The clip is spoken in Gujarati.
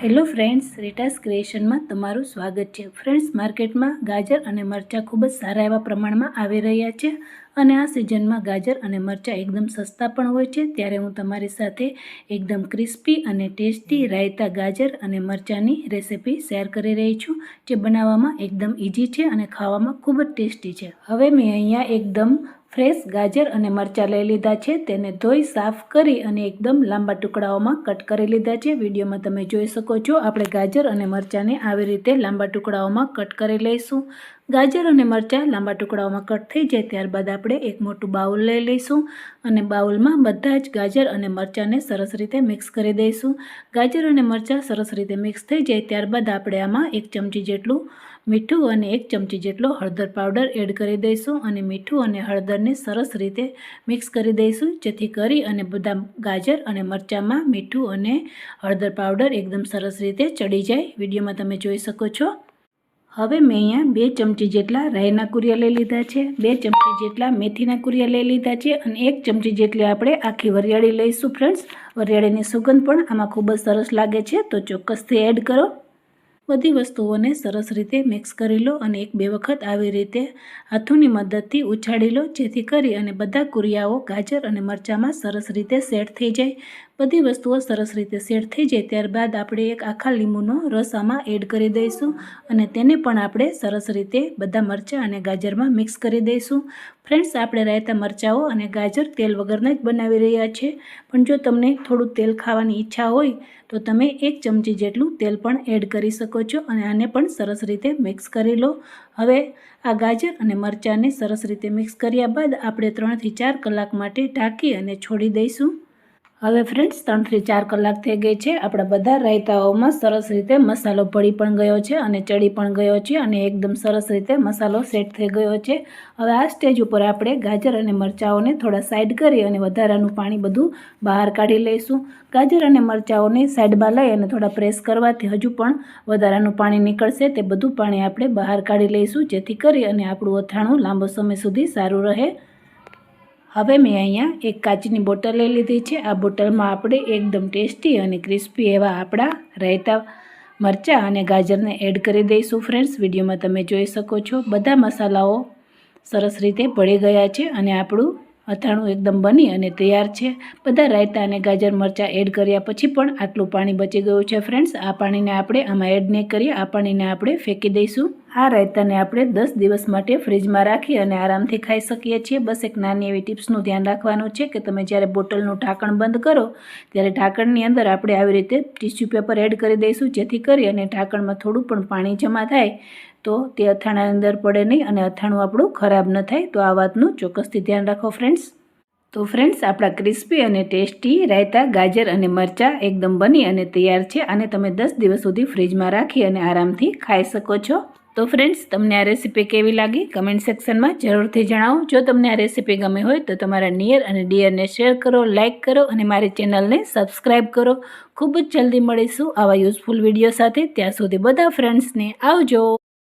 હેલો ફ્રેન્ડ્સ, રીટાસ ક્રિએશનમાં તમારું સ્વાગત છે। ફ્રેન્ડ્સ, માર્કેટમાં ગાજર અને મરચાં ખૂબ જ સારા એવા પ્રમાણમાં આવી રહ્યા છે અને આ સિઝનમાં ગાજર અને મરચાં એકદમ સસ્તા પણ હોય છે। ત્યારે હું તમારી સાથે એકદમ ક્રિસ્પી અને ટેસ્ટી રાયતા ગાજર અને મરચાંની રેસિપી શેર કરી રહી છું, જે બનાવવામાં એકદમ ઇઝી છે અને ખાવામાં ખૂબ જ ટેસ્ટી છે। હવે મેં અહીંયા એકદમ ફ્રેશ ગાજર અને મરચાં લઈ લીધા છે। તેને ધોઈ સાફ કરી અને એકદમ લાંબા ટુકડાઓમાં કટ કરી લીધા છે। વિડીયોમાં તમે જોઈ શકો છો, આપણે ગાજર અને મરચાંને આવી રીતે લાંબા ટુકડાઓમાં કટ કરી લઈશું। ગાજર અને મરચાં લાંબા ટુકડાઓમાં કટ થઈ જાય ત્યારબાદ આપણે એક મોટું બાઉલ લઈ લઈશું અને બાઉલમાં બધા જ ગાજર અને મરચાંને સરસ રીતે મિક્સ કરી દઈશું। ગાજર અને મરચાં સરસ રીતે મિક્સ થઈ જાય ત્યારબાદ આપણે આમાં 1 ચમચી જેટલું મીઠું અને 1 ચમચી જેટલો હળદર પાવડર એડ કરી દઈશું અને મીઠું અને હળદરને સરસ રીતે મિક્સ કરી દઈશું, જેથી કરી અને બધા ગાજર અને મરચાંમાં મીઠું અને હળદર પાવડર એકદમ સરસ રીતે ચડી જાય। વિડીયોમાં તમે જોઈ શકો છો। હવે મેં અહીંયા 2 ચમચી જેટલા રાઈના કુરિયા લઈ લીધા છે, 2 ચમચી જેટલા મેથીના કુરિયા લઈ લીધા છે અને 1 ચમચી જેટલી આપણે આખી વરિયાળી લઈશું। ફ્રેન્ડ્સ, વરિયાળીની સુગંધ પણ આમાં ખૂબ જ સરસ લાગે છે, તો ચોક્કસથી એડ કરો। બધી વસ્તુઓને સરસ રીતે મિક્સ કરી લો અને 1-2 વખત આવી રીતે હાથોની મદદથી ઉછાળી લો, જેથી કરી અને બધા કુરિયાઓ ગાજર અને મરચાંમાં સરસ રીતે સેટ થઈ જાય। બધી વસ્તુઓ સરસ રીતે સેટ થઈ જાય ત્યારબાદ આપણે એક આખા લીંબુનો રસ આમાં એડ કરી દઈશું અને તેને પણ આપણે સરસ રીતે બધા મરચાં અને ગાજરમાં મિક્સ કરી દઈશું। ફ્રેન્ડ્સ, આપણે રાયતા મરચાઓ અને ગાજર તેલ વગરના જ બનાવી રહ્યા છીએ, પણ જો તમને થોડું તેલ ખાવાની ઈચ્છા હોય તો તમે 1 ચમચી જેટલું તેલ પણ એડ કરી શકો છો અને આને પણ સરસ રીતે મિક્સ કરી લો। હવે આ ગાજર અને મરચાંને સરસ રીતે મિક્સ કર્યા બાદ આપણે 3 થી 4 કલાક માટે ઢાંકી અને છોડી દઈશું। હવે ફ્રેન્ડ્સ, 3 થી 4 કલાક થઈ ગઈ છે। આપણા બધા રાયતાઓમાં સરસ રીતે મસાલો ભળી પણ ગયો છે અને ચડી પણ ગયો છે અને એકદમ સરસ રીતે મસાલો સેટ થઈ ગયો છે। હવે આ સ્ટેજ ઉપર આપણે ગાજર અને મરચાંઓને થોડા સાઈડ કરી અને વધારાનું પાણી બધું બહાર કાઢી લઈશું। ગાજર અને મરચાંઓને સાઈડમાં લઈ અને થોડા પ્રેસ કરવાથી હજુ પણ વધારાનું પાણી નીકળશે, તે બધું પાણી આપણે બહાર કાઢી લઈશું, જેથી કરી અને આપણું અથાણું લાંબો સમય સુધી સારું રહે। હવે મેં અહીંયા એક કાચની બોટલ લઈ લીધી છે। આ બોટલમાં આપણે એકદમ ટેસ્ટી અને ક્રિસ્પી એવા આપણા રાયતા મરચાં અને ગાજરને એડ કરી દઈશું। ફ્રેન્ડ્સ, વિડીયોમાં તમે જોઈ શકો છો, બધા મસાલાઓ સરસ રીતે ભળી ગયા છે અને આપણું અથાણું એકદમ બની અને તૈયાર છે। બધા રાયતા અને ગાજર મરચાં એડ કર્યા પછી પણ આટલું પાણી બચી ગયું છે। ફ્રેન્ડ્સ, આ પાણીને આપણે આમાં એડ નહીં કરીએ, આ પાણીને આપણે ફેંકી દઈશું। આ રાયતાને આપણે 10 દિવસ માટે ફ્રીજમાં રાખી અને આરામથી ખાઈ શકીએ છીએ। બસ એક નાની એવી ટિપ્સનું ધ્યાન રાખવાનું છે કે તમે જ્યારે બોટલનું ઢાંકણ બંધ કરો ત્યારે ઢાંકણની અંદર આપણે આવી રીતે ટીશ્યુ પેપર એડ કરી દઈશું, જેથી કરી અને ઢાંકણમાં થોડું પણ પાણી જમા થાય તો તે અથાણાની અંદર પડે નહીં અને અથાણું આપણું ખરાબ ન થાય। તો આ વાતનું ચોક્કસથી ધ્યાન રાખો ફ્રેન્ડ્સ। તો ફ્રેન્ડ્સ, આપણા ક્રિસ્પી અને ટેસ્ટી રાયતા ગાજર અને મરચાં એકદમ બની અને તૈયાર છે। આને તમે 10 દિવસ સુધી ફ્રીજમાં રાખી અને આરામથી ખાઈ શકો છો। તો ફ્રેન્ડ્સ, તમને આ રેસીપી કેવી લાગી કમેન્ટ સેક્શનમાં જરૂરથી જણાવો। જો તમને આ રેસીપી ગમી હોય તો તમારા નિયર અને ડિયરને શેર કરો, લાઇક કરો અને મારી ચેનલને સબસ્ક્રાઈબ કરો। ખૂબ જ જલ્દી મળીશું આવા યુઝફુલ વિડીયો સાથે। ત્યાં સુધી બધા ફ્રેન્ડ્સને આવજો।